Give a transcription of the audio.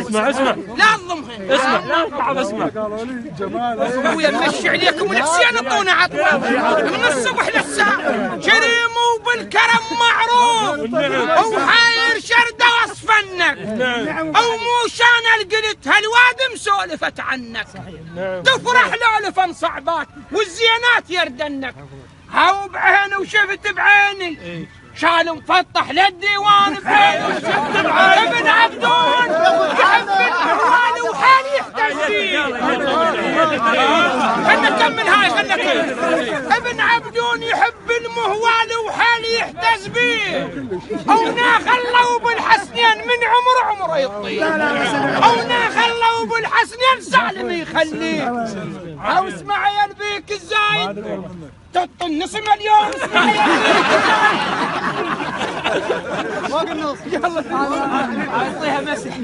اسمع لا تظلمها. اسمع لا تعب اسمع. ابويا نمشي عليكم الحسين اعطونا عطوه من الصبح للساعه. كريم وبالكرم معروف وحاير شرده وصفنك او مو شان القلت هالواد مسولفت عنك. تفرح لولفا صعبات والزينات يردنك. هاو بعيني وشفت بعيني شال مفطح للديوان بعيني وشفت بعيني. ابن عبدون يحب المهوال وحالي يحتاج فيه. خلنا نكمل هاي خلنا نكمل. ابن عبدون يحب المهوال وحالي يحتاج بيه. او ناخلوا بالحسنين من عمره يطير. او ناخلوا بالحسنين سالم يخليه. او اسمع يا البيك الزايد تطل نص مليون. اسمع يا البيك الزايد. يلا اعطيها مسح.